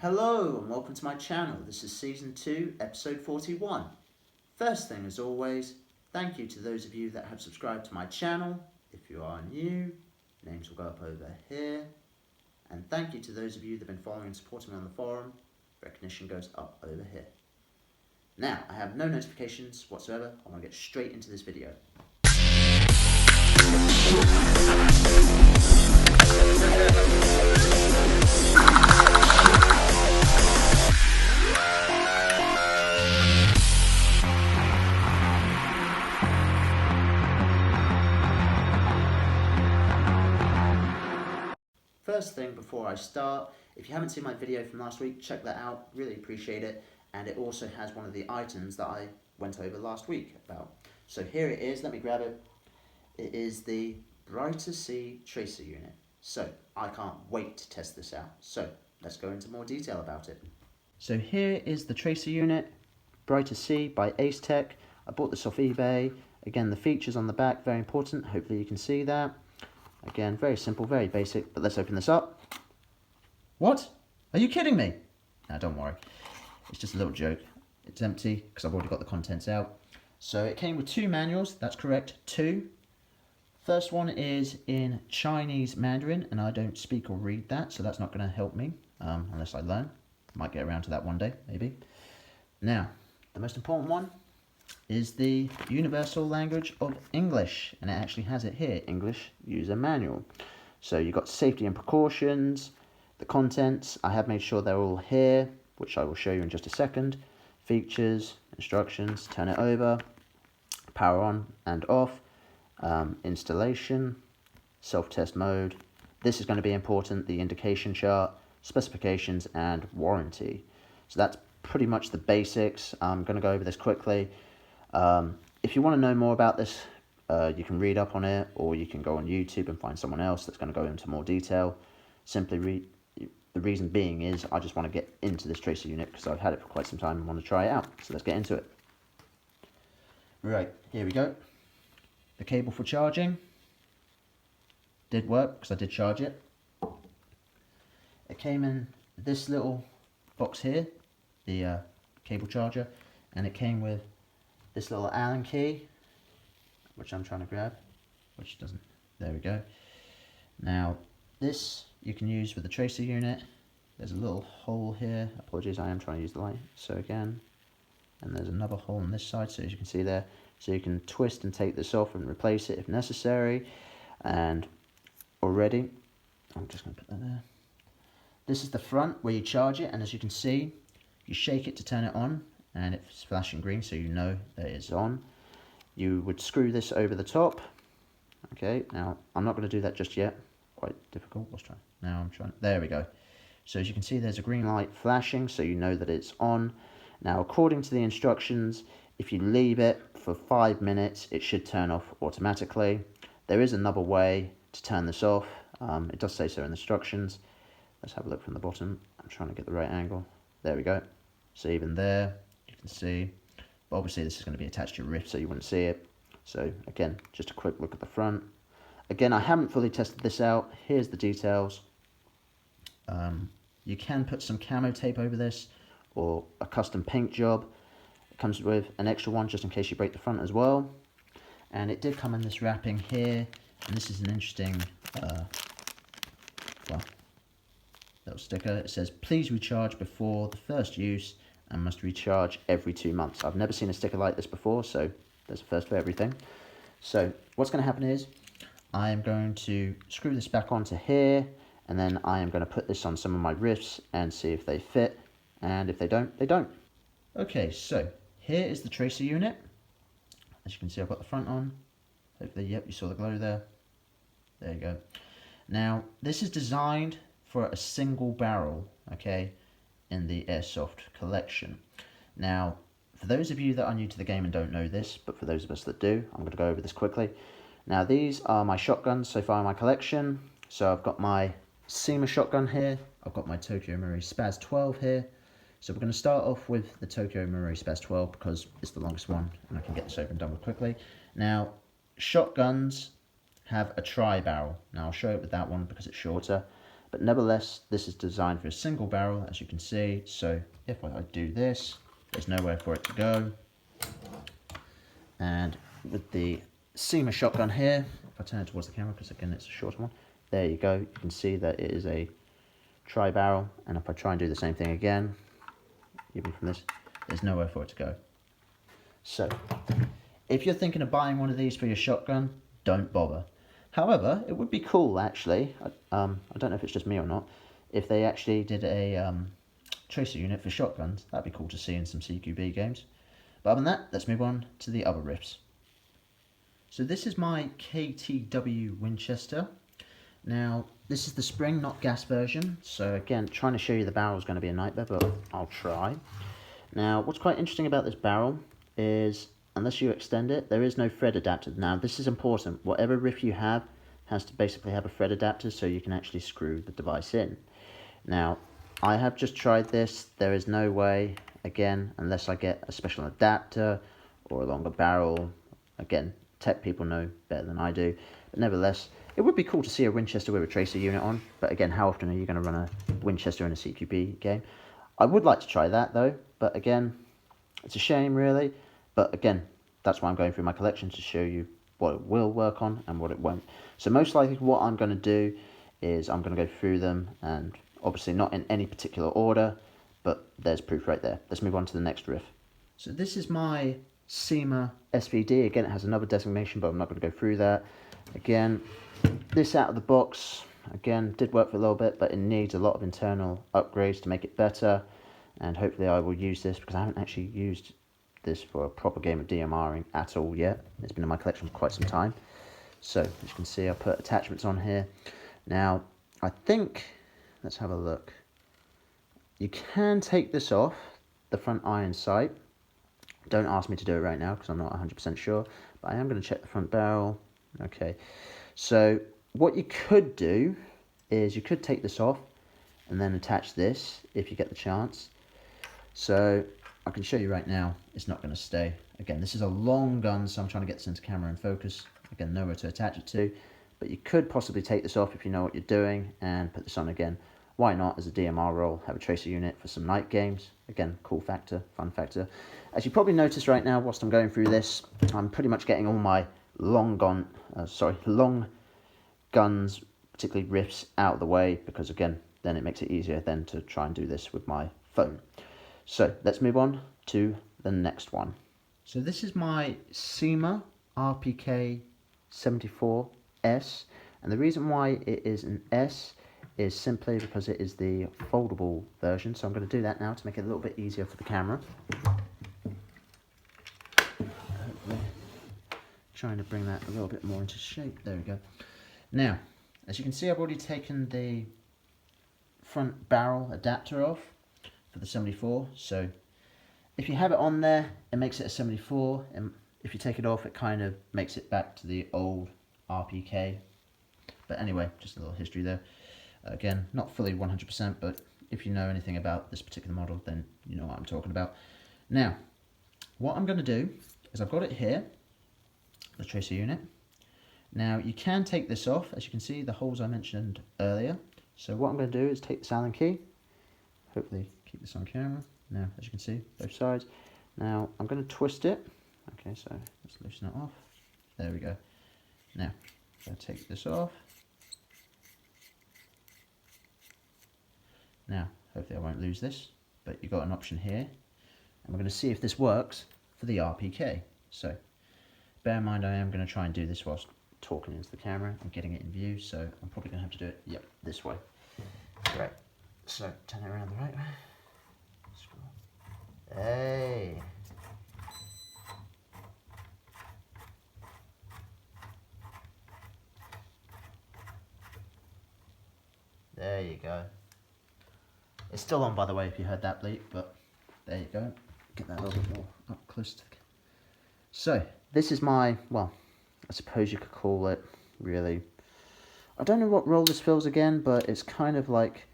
Hello and welcome to my channel. This is Season 2, Episode 41. First thing as always, thank you to those of you that have subscribed to my channel. If you are new, names will go up over here. And thank you to those of you that have been following and supporting me on the forum. Recognition goes up over here. Now, I have no notifications whatsoever. I want to get straight into this video. First thing before I start, if you haven't seen my video from last week, check that out, really appreciate it. And it also has one of the items that I went over last week about. So here it is, let me grab it. It is the Brighter Sea Tracer Unit. So I can't wait to test this out. So let's go into more detail about it. So here is the Tracer Unit, Brighter Sea by AFUK. I bought this off eBay. Again, the features on the back, very important. Hopefully you can see that. Again, very simple, very basic, but let's open this up. What? Are you kidding me? No, don't worry. It's just a little joke. It's empty because I've already got the contents out. So it came with two manuals, that's correct, two. First one is in Chinese Mandarin, and I don't speak or read that, so that's not going to help me unless I learn. Might get around to that one day, maybe. Now, the most important one is the universal language of English, and it actually has it here, English user manual. So you've got safety and precautions, the contents, I have made sure they're all here, which I will show you in just a second. Features, instructions, turn it over, power on and off, installation, self-test mode. This is going to be important, the indication chart, specifications and warranty. So that's pretty much the basics. I'm going to go over this quickly. If you want to know more about this, you can read up on it, or you can go on YouTube and find someone else that's going to go into more detail. Simply read. The reason being is I just want to get into this tracer unit because I've had it for quite some time and want to try it out. So let's get into it. Right, here we go. The cable for charging did work because I did charge it. It came in this little box here, the cable charger, and it came with this little Allen key, which I'm trying to grab, which doesn't, there we go. Now this you can use with the tracer unit. There's a little hole here, apologies, I am trying to use the light. So again, and there's another hole on this side, so as you can see there, so you can twist and take this off and replace it if necessary. And already, I'm just going to put that there. This is the front where you charge it, and as you can see, you shake it to turn it on, and it's flashing green, so you know that it's on. You would screw this over the top. Okay, now I'm not going to do that just yet. Quite difficult. Let's try. Now I'm trying. There we go. So as you can see, there's a green light flashing, so you know that it's on. Now, according to the instructions, if you leave it for 5 minutes, it should turn off automatically. There is another way to turn this off. It does say so in the instructions. Let's have a look from the bottom. I'm trying to get the right angle. There we go. So even there, you can see. But obviously, this is going to be attached to your wrist, so you wouldn't see it. So again, just a quick look at the front. Again, I haven't fully tested this out. Here's the details. You can put some camo tape over this, or a custom paint job. It comes with an extra one just in case you break the front as well. And it did come in this wrapping here, and this is an interesting little sticker. It says, please recharge before the first use and must recharge every 2 months. I've never seen a sticker like this before, so there's a first for everything. So what's going to happen is I am going to screw this back onto here, and then I am going to put this on some of my rifts and see if they fit, and if they don't, they don't. Okay, so here is the tracer unit. As you can see, I've got the front on. Hopefully, yep, you saw the glow there. There you go. Now, this is designed for a single barrel, okay, in the Airsoft collection. Now, for those of you that are new to the game and don't know this, but for those of us that do, I'm going to go over this quickly. Now, these are my shotguns so far in my collection. So I've got my SEMA shotgun here. I've got my Tokyo Marui Spaz 12 here. So we're going to start off with the Tokyo Marui Spaz 12 because it's the longest one and I can get this over and done with quickly. Now, shotguns have a tri-barrel. Now, I'll show it with that one because it's shorter. but nevertheless, this is designed for a single barrel, as you can see. So if I do this, there's nowhere for it to go. And with the SEMA shotgun here, if I turn it towards the camera, because again it's a shorter one, there you go, you can see that it is a tri-barrel, and if I try and do the same thing again, even from this, there's nowhere for it to go. So, if you're thinking of buying one of these for your shotgun, don't bother. However, it would be cool actually, I don't know if it's just me or not, if they actually did a tracer unit for shotguns. That'd be cool to see in some CQB games. But other than that, let's move on to the other riffs. So this is my KTW Winchester. Now, this is the spring, not gas version. So again, trying to show you the barrel is going to be a nightmare, but I'll try. Now, what's quite interesting about this barrel is, unless you extend it, there is no thread adapter. Now, this is important. Whatever riff you have has to basically have a thread adapter so you can actually screw the device in. Now, I have just tried this. There is no way, again, unless I get a special adapter or a longer barrel. Again, tech people know better than I do. But nevertheless, it would be cool to see a Winchester with a tracer unit on. But again, how often are you going to run a Winchester in a CQB game? I would like to try that though. But again, it's a shame really. But again, that's why I'm going through my collection, to show you what it will work on and what it won't. So most likely what I'm going to do is I'm going to go through them, and obviously not in any particular order, but there's proof right there. Let's move on to the next riff. So this is my SEMA SVD. Again, it has another designation, but I'm not going to go through that. Again, this out of the box, again, did work for a little bit, but it needs a lot of internal upgrades to make it better. And hopefully I will use this, because I haven't actually used this for a proper game of DMRing at all yet. It's been in my collection for quite some time. So, as you can see, I put attachments on here. Now, I think, let's have a look. You can take this off, the front iron sight. Don't ask me to do it right now, because I'm not 100% sure. But I am going to check the front barrel. Okay. So, what you could do is you could take this off and then attach this, if you get the chance. So, I can show you right now, it's not going to stay. Again, this is a long gun, so I'm trying to get this into camera and focus. Again, nowhere to attach it to. But you could possibly take this off if you know what you're doing and put this on again. Why not, as a DMR roll, have a tracer unit for some night games. Again, cool factor, fun factor. As you probably noticed right now, whilst I'm going through this, I'm pretty much getting all my long guns, particularly riffs, out of the way, because again, then it makes it easier then to try and do this with my phone. So let's move on to the next one. So this is my SEMA RPK 74S, and the reason why it is an S is simply because it is the foldable version. So I'm going to do that now to make it a little bit easier for the camera. Trying to bring that a little bit more into shape. There we go. Now, as you can see, I've already taken the front barrel adapter off for the 74. So if you have it on there, it makes it a 74, and if you take it off, it kind of makes it back to the old RPK. But anyway, just a little history there. Again, not fully 100%, but if you know anything about this particular model, then you know what I'm talking about. Now, what I'm going to do is I've got it here, the tracer unit. Now, you can take this off, as you can see, the holes I mentioned earlier. So what I'm going to do is take this Allen key, hopefully keep this on camera. Now, as you can see, both sides. Now, I'm going to twist it. Okay, so let's loosen it off. There we go. Now, I'm going to take this off. Now, hopefully I won't lose this, but you've got an option here. And we're going to see if this works for the RPK. So, bear in mind I am going to try and do this whilst talking into the camera and getting it in view, so I'm probably going to have to do it, yep, this way. Right, so turn it around the right way. Hey! There you go. It's still on, by the way, if you heard that bleep, but there you go. Get that a little bit more up close to the... So, this is my, well, I suppose you could call it, really, I don't know what role this fills again, but it's kind of like,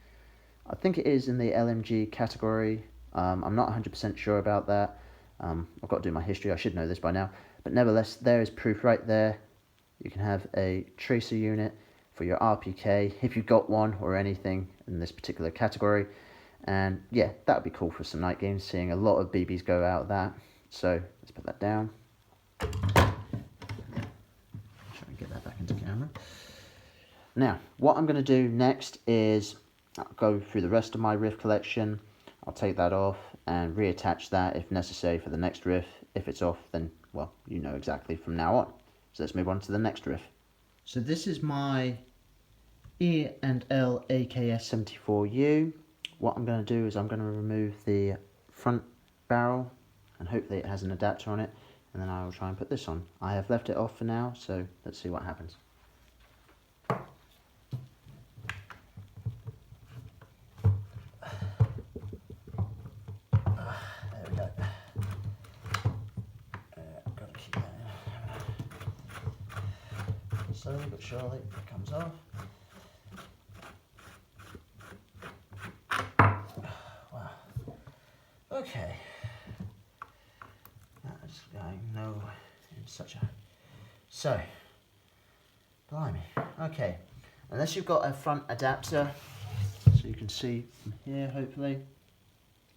I think it is in the LMG category. I'm not 100% sure about that. I've got to do my history, I should know this by now. But nevertheless, there is proof right there. You can have a tracer unit for your RPK, if you've got one or anything in this particular category. And yeah, that would be cool for some night games, seeing a lot of BBs go out of that. So let's put that down. Try and get that back into camera. Now, what I'm going to do next is I'll go through the rest of my riff collection. I'll take that off and reattach that if necessary for the next riff. If it's off, then, well, you know exactly from now on. So let's move on to the next riff. So this is my E&L AKS 74U. What I'm going to do is I'm going to remove the front barrel, and hopefully it has an adapter on it, and then I will try and put this on. I have left it off for now, so let's see what happens. There we go. Got to keep that in. Slowly but surely it comes off. Okay, that is going nowhere in such a... So, blimey, okay, unless you've got a front adapter, so you can see from here, hopefully.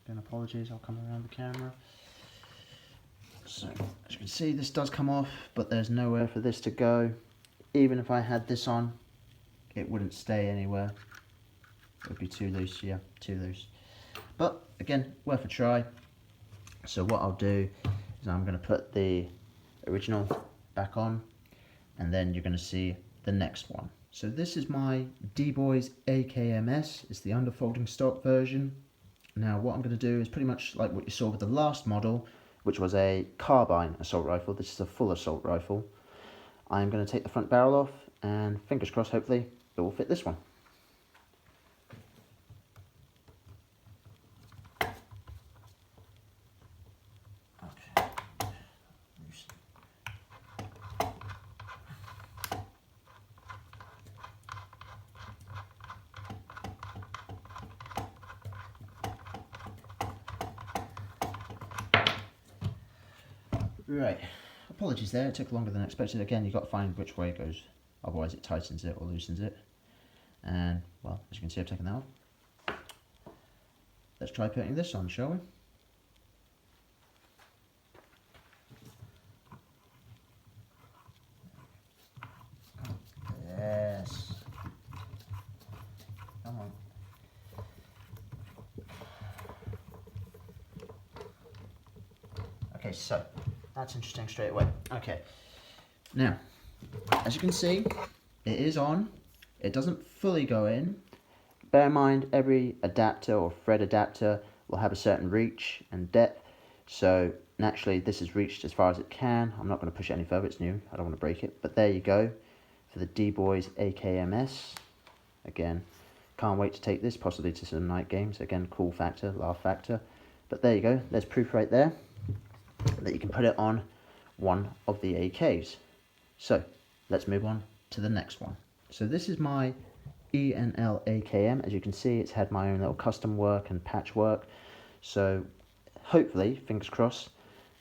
Again, apologies, I'll come around the camera. So, as you can see, this does come off, but there's nowhere for this to go. Even if I had this on, it wouldn't stay anywhere. It would be too loose, yeah, too loose. But again, worth a try. So what I'll do is I'm going to put the original back on, and then you're going to see the next one. So this is my D-Boys AKMS. It's the underfolding stock version. Now what I'm going to do is pretty much like what you saw with the last model, which was a carbine assault rifle. This is a full assault rifle. I'm going to take the front barrel off, and fingers crossed, hopefully it will fit this one. Right, apologies there, it took longer than expected. Again, you've got to find which way it goes, otherwise it tightens it or loosens it. And, well, as you can see, I've taken that off. Let's try putting this on, shall we? Yes. Come on. Okay, so that's interesting straight away. Okay, now as you can see, it is on. It doesn't fully go in. Bear in mind, every adapter or thread adapter will have a certain reach and depth, so naturally this is reached as far as it can. I'm not going to push it any further, it's new, I don't want to break it, but there you go for the D-Boys AKMS. Again, can't wait to take this possibly to some night games. Again, cool factor, laugh factor, but there you go, there's proof right there that you can put it on one of the AKs. So let's move on to the next one. So this is my E&L AKM. As you can see, it's had my own little custom work and patchwork. So hopefully, fingers crossed,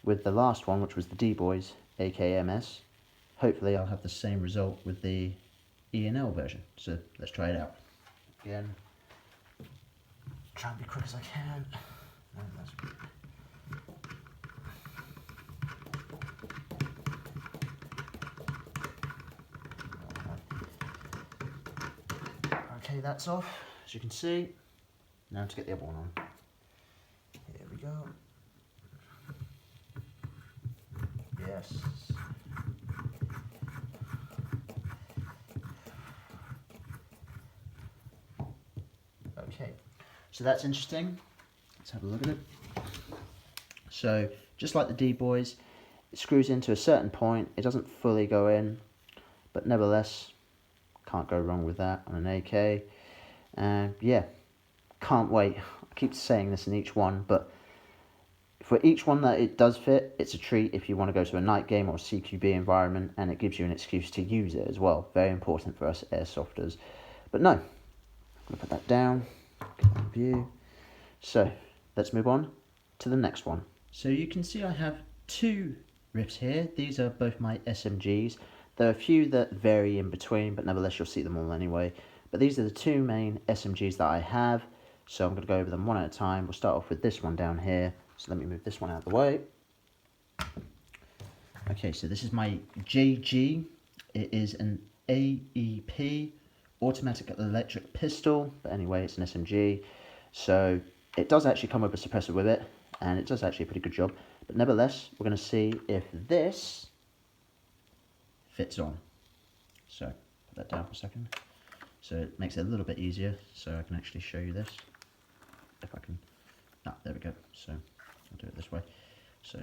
with the last one, which was the D-Boys AKMS, hopefully I'll have the same result with the E&L version. So let's try it out. Again, try and be quick as I can. No, that's good. Okay, that's off, as you can see. Now to get the other one on. Here we go. Yes. Okay, so that's interesting. Let's have a look at it. So, just like the D-Boys, it screws into a certain point. It doesn't fully go in, but nevertheless, can't go wrong with that on an AK. And yeah, can't wait. I keep saying this in each one, but for each one that it does fit, it's a treat if you want to go to a night game or a CQB environment, and it gives you an excuse to use it as well. Very important for us airsofters. But no, I'm going to put that down, get that view. So let's move on to the next one. So you can see I have two rips here. These are both my SMGs. There are a few that vary in between, but nevertheless you'll see them all anyway. But these are the two main SMGs that I have, so I'm going to go over them one at a time. We'll start off with this one down here, so let me move this one out of the way. Okay, so this is my JG. It is an AEP, automatic electric pistol, but anyway, it's an SMG. So it does actually come with a suppressor with it, and it does actually a pretty good job. But nevertheless, we're going to see if this fits on. So put that down for a second. So it makes it a little bit easier, so I can actually show you this. If I can, there we go. So I'll do it this way. So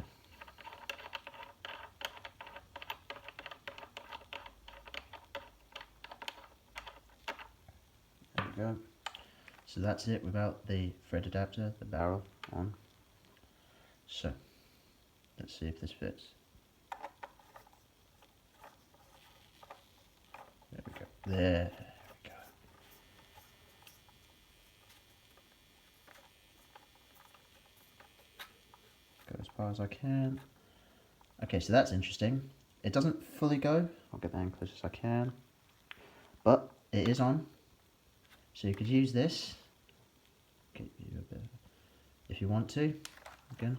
there we go. So that's it without the thread adapter, the barrel on. So let's see if this fits. There we go. There we go. Go as far as I can. Okay, so that's interesting. It doesn't fully go. I'll get that in close as I can. But it is on. So you could use this. Get you a bit, if you want to. Again,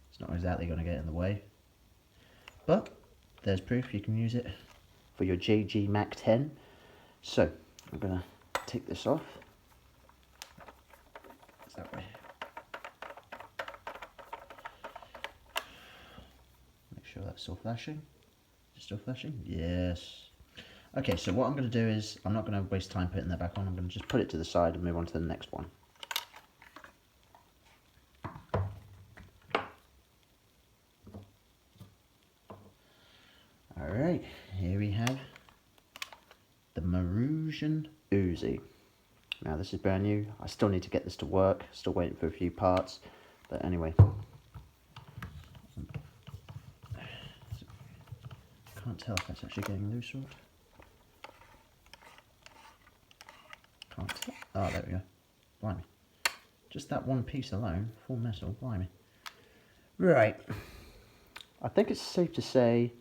it's not exactly going to get in the way. But there's proof you can use it for your JG Mac 10. So I'm going to take this off. It's that way. Make sure that's still flashing. Is it still flashing? Yes. Okay, so what I'm going to do is, I'm not going to waste time putting that back on. I'm going to just put it to the side and move on to the next one. Alright, here we have the Marusian Uzi. Now this is brand new. I still need to get this to work. Still waiting for a few parts. But anyway. Can't tell if that's actually getting loose or not. Can't tell. Oh, there we go. Blimey. Just that one piece alone, full metal, blimey. Right. I think it's safe to say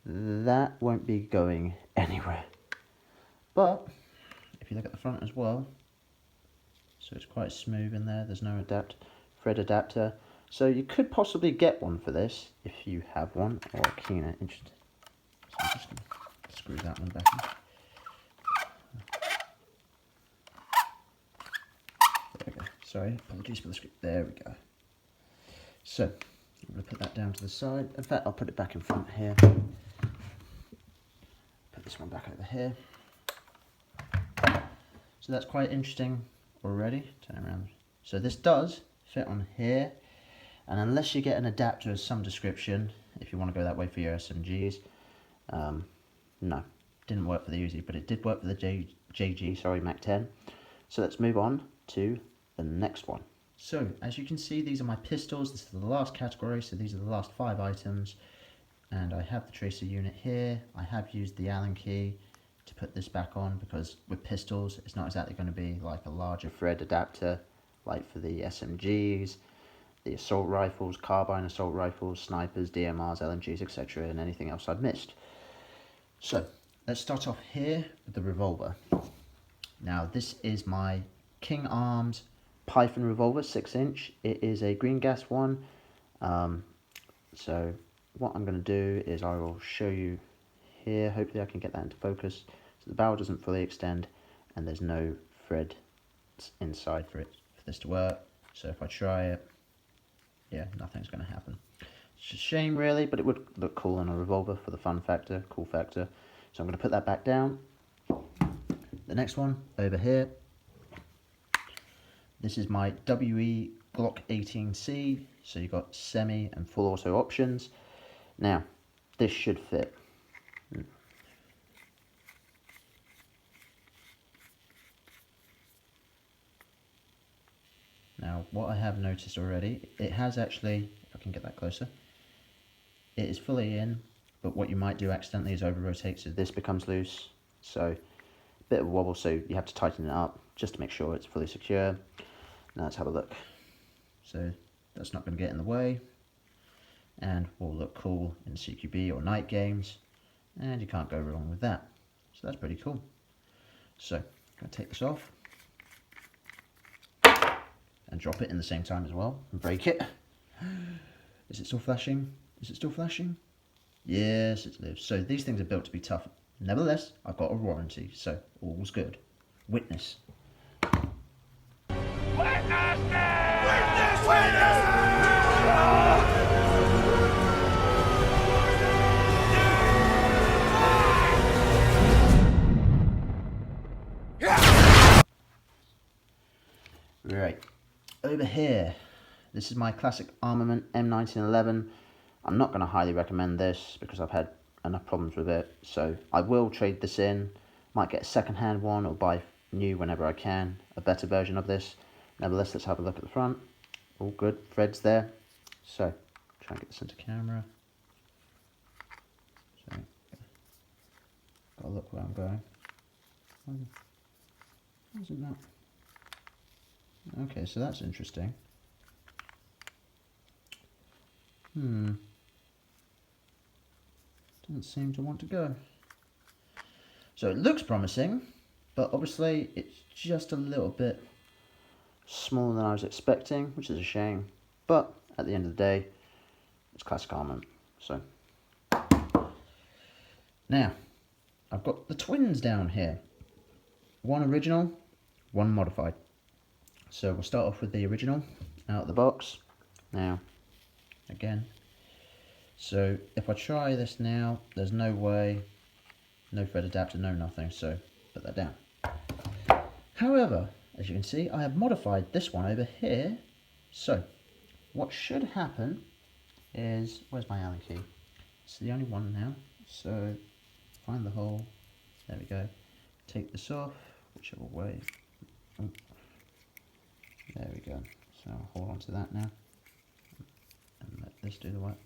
that won't be going anywhere. But if you look at the front as well, so it's quite smooth in there. There's no thread adapter. So you could possibly get one for this if you have one or are keen and interested. So I'm just going to screw that one back in. There we go. Sorry, apologies for the script. There we go. So I'm going to put that down to the side. In fact, I'll put it back in front here. Put this one back over here. So that's quite interesting already. Turn around. So this does fit on here, and unless you get an adapter of some description, if you want to go that way for your SMGs, no, didn't work for the Uzi, but it did work for the JG, Mac 10. So let's move on to the next one. So as you can see, these are my pistols. This is the last category, so these are the last 5 items, and I have the tracer unit here. I have used the Allen key to put this back on, because with pistols it's not exactly going to be like a larger thread adapter like for the SMGs, the assault rifles, carbine assault rifles, snipers, DMRs, LMGs, etc., and anything else I've missed. So let's start off here with the revolver. Now this is my King Arms Python revolver, 6-inch. It is a green gas one. So what I'm going to do is I will show you here. Hopefully I can get that into focus. So the barrel doesn't fully extend and there's no thread inside for this to work. So if I try it, yeah, nothing's going to happen. It's a shame really, but it would look cool on a revolver for the fun factor, cool factor. So I'm going to put that back down. The next one over here. This is my WE Glock 18C. So you've got semi and full auto options. Now, this should fit. Now, what I have noticed already, it has actually, if I can get that closer, it is fully in, but what you might do accidentally is over rotate, so this becomes loose. So, a bit of a wobble, so you have to tighten it up just to make sure it's fully secure. Now let's have a look. So, that's not going to get in the way, and will look cool in CQB or night games. and you can't go wrong with that. So that's pretty cool. So I'm going to take this off and drop it in the same time as well and break it. Is it still flashing? Is it still flashing? Yes, it lives. So these things are built to be tough. Nevertheless, I've got a warranty, so all's good. Witness. Witness! Witness! Right, over here, this is my classic armament M1911. I'm not going to highly recommend this because I've had enough problems with it, so I will trade this in. Might get a second-hand one or buy new whenever I can, a better version of this. Nevertheless, let's have a look at the front. All good, threads there. So, try and get this into camera. So, gotta look where I'm going. Why isn't that? Okay, so that's interesting. Doesn't seem to want to go. So it looks promising, but obviously it's just a little bit smaller than I was expecting, which is a shame. But at the end of the day, it's classic armament. So now I've got the twins down here. One original, one modified. So we'll start off with the original out of the box. Now, again, so if I try this now, there's no way, no thread adapter, no nothing, so put that down. However, as you can see, I have modified this one over here. So what should happen is, where's my Allen key? It's the only one now. So find the hole, there we go. Take this off, whichever way. Oh. There we go. So I'll hold on to that now and let this do the work.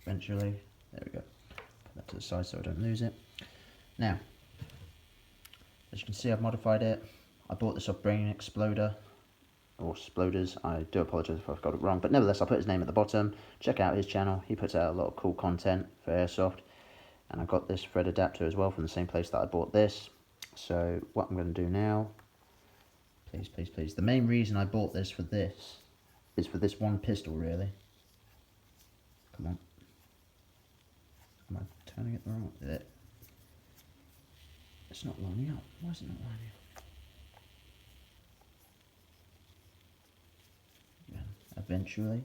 Eventually, there we go. Put that to the side so I don't lose it. Now, as you can see, I've modified it. I bought this off Brain Exploder or Exploders. I do apologise if I've got it wrong, but nevertheless, I'll put his name at the bottom. Check out his channel. He puts out a lot of cool content for airsoft, and I got this thread adapter as well from the same place that I bought this. So what I'm going to do now, please, the main reason I bought this for this is for this one pistol, really. Come on. Am I turning it the wrong way? It's not lining up. Why is it not lining up? Again, eventually.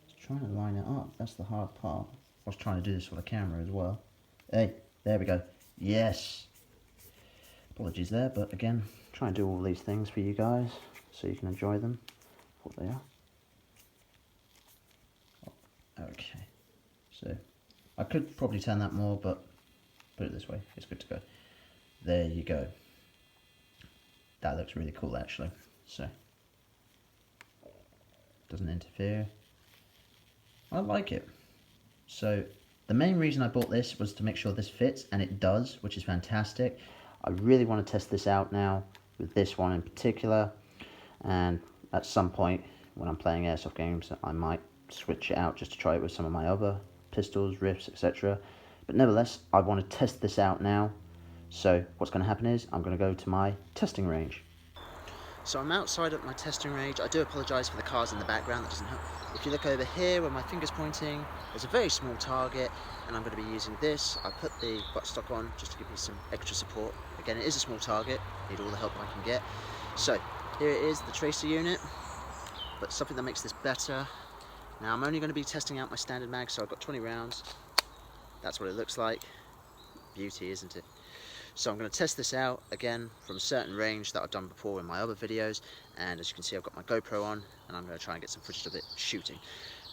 It's trying to line it up. That's the hard part. I was trying to do this for the camera as well. Hey, there we go. Yes. Apologies there, but again, try and do all these things for you guys so you can enjoy them for what they are. Okay. So, I could probably turn that more, but put it this way, it's good to go. There you go. That looks really cool, actually. So, doesn't interfere. I like it. So the main reason I bought this was to make sure this fits, and it does, which is fantastic. I really want to test this out now with this one in particular, and at some point when I'm playing airsoft games I might switch it out just to try it with some of my other pistols, riffs, etc. But nevertheless, I want to test this out now. So what's going to happen is I'm going to go to my testing range. So I'm outside at my testing range. I do apologise for the cars in the background, that doesn't help. If you look over here where my finger's pointing, there's a very small target, and I'm going to be using this. I put the buttstock on just to give me some extra support. Again, it is a small target, need all the help I can get. So here it is, the tracer unit, but something that makes this better. Now I'm only going to be testing out my standard mag, so I've got 20 rounds. That's what it looks like. Beauty, isn't it? So I'm going to test this out again from a certain range that I've done before in my other videos, and as you can see I've got my GoPro on and I'm going to try and get some footage of it shooting.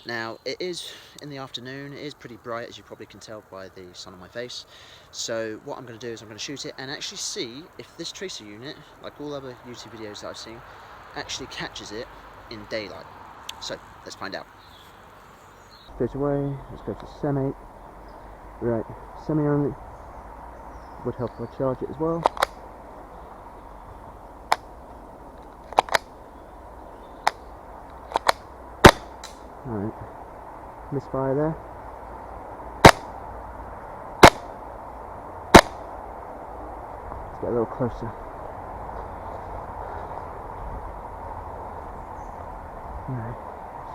Now it is in the afternoon, it is pretty bright as you probably can tell by the sun on my face, so what I'm going to do is I'm going to shoot it and actually see if this tracer unit, like all other YouTube videos that I've seen, actually catches it in daylight. So let's find out. Straight away, let's go for semi. Right, semi only. Would help if I charge it as well. Alright, misfire there. Let's get a little closer. Alright,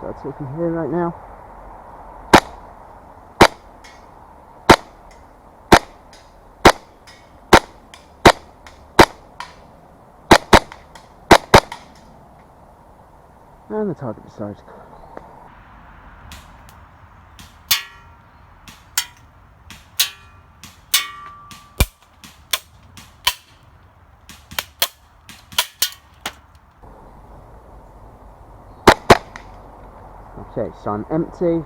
so I'll take him here right now. And the target decides. Okay, so I'm empty,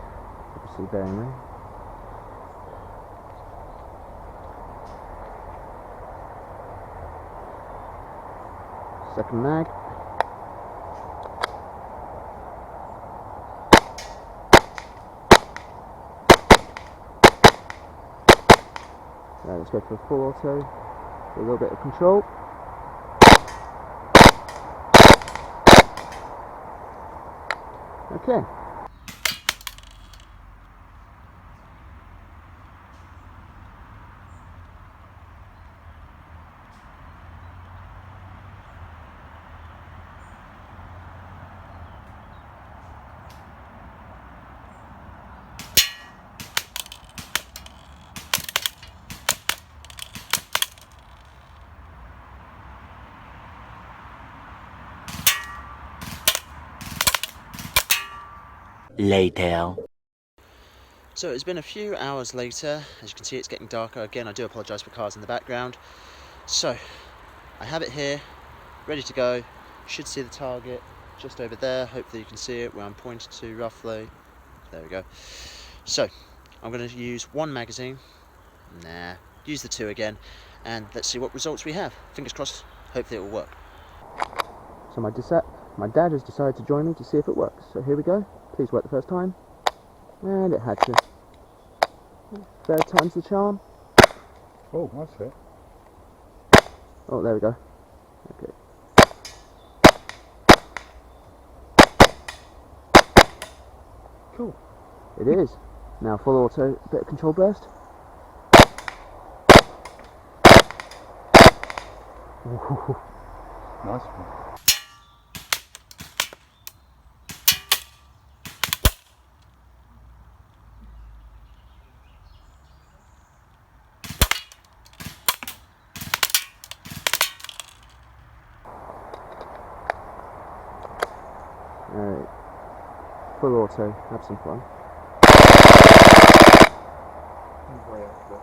obviously bearing there. Second mag. Right, let's go for a full auto, a little bit of control. Okay. Later. So it's been a few hours later. As you can see, it's getting darker again. I do apologise for cars in the background. So I have it here, ready to go. You should see the target just over there. Hopefully you can see it where I'm pointed to roughly. There we go. So I'm going to use one magazine. Nah, use the two again, and let's see what results we have. Fingers crossed. Hopefully it will work. So my dad has decided to join me to see if it works. So here we go. Please work the first time. And it had to. Third time's the charm. Oh, that's it. Oh, there we go. Okay. Cool. It is. Now full auto, bit of control burst. Nice one. Alright. Full auto, have some fun. Very accurate.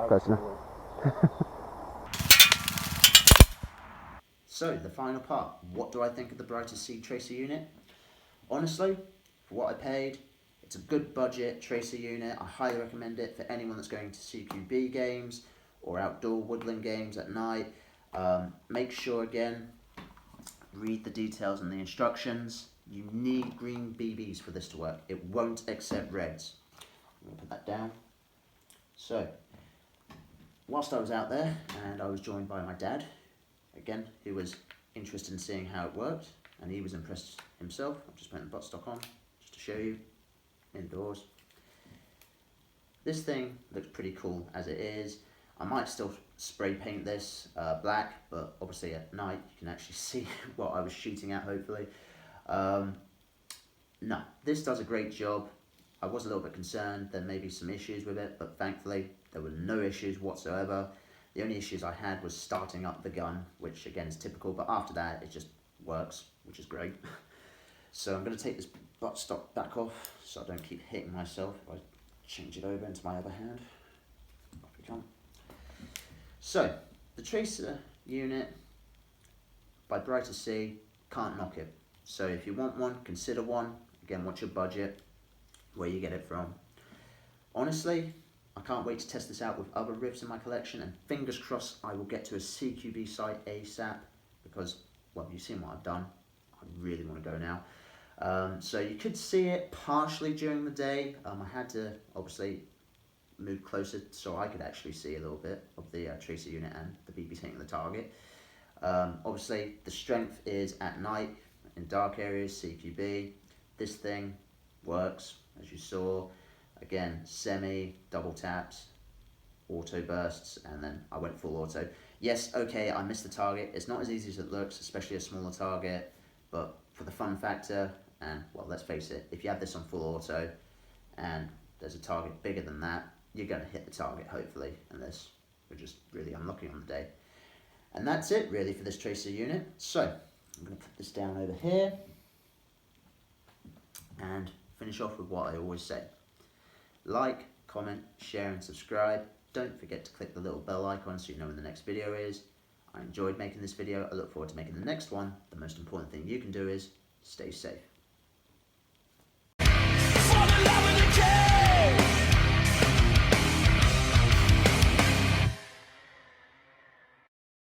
Close enough. So, the final part. What do I think of the Brightest C tracer unit? Honestly, for what I paid, it's a good budget tracer unit. I highly recommend it for anyone that's going to CQB games or outdoor woodland games at night. Make sure, again, read the details and the instructions. You need green BBs for this to work. It won't accept reds. I'm going to put that down. So, whilst I was out there, and I was joined by my dad, again, who was interested in seeing how it worked, and he was impressed himself. I'm just putting the buttstock on, just to show you, indoors. This thing looks pretty cool as it is. I might still spray paint this black, but obviously at night you can actually see what I was shooting at, hopefully. No, this does a great job. I was a little bit concerned there may be some issues with it, but thankfully there were no issues whatsoever. The only issues I had was starting up the gun, which again is typical, but after that it just works, which is great. So I'm going to take this buttstock back off so I don't keep hitting myself if I change it over into my other hand. Off we come. So, the tracer unit by Brightest C, can't knock it. So if you want one, consider one. Again, what's your budget, where you get it from. Honestly, I can't wait to test this out with other riffs in my collection, and fingers crossed I will get to a CQB site ASAP, because, well, you've seen what I've done. I really want to go now. So you could see it partially during the day. I had to obviously move closer so I could actually see a little bit of the tracer unit and the BB hitting the target. Obviously the strength is at night in dark areas, CQB. This thing works, as you saw. Again, semi, double taps, auto bursts, and then I went full auto. Yes, okay, I missed the target. It's not as easy as it looks, especially a smaller target, but for the fun factor, and well, let's face it, if you have this on full auto and there's a target bigger than that, you're going to hit the target, hopefully, unless we're just really unlucky on the day. And that's it, really, for this tracer unit. So, I'm going to put this down over here and finish off with what I always say. Like, comment, share and subscribe. Don't forget to click the little bell icon so you know when the next video is. I enjoyed making this video. I look forward to making the next one. The most important thing you can do is stay safe.